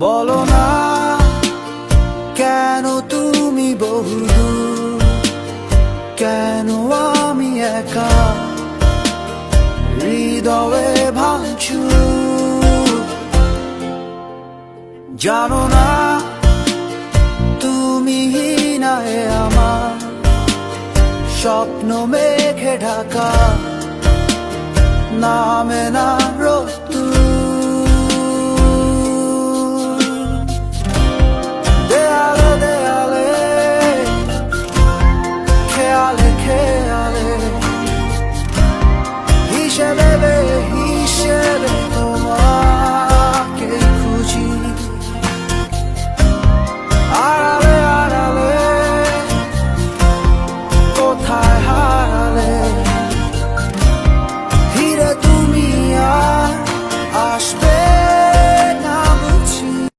বলো না কেন তুমি বহুদূর, কেন আমি একা হৃদয়ে ভাঙচুর। জানো না তুমি নাই আমার স্বপ্ন মেঘে ঢাকা, নামে না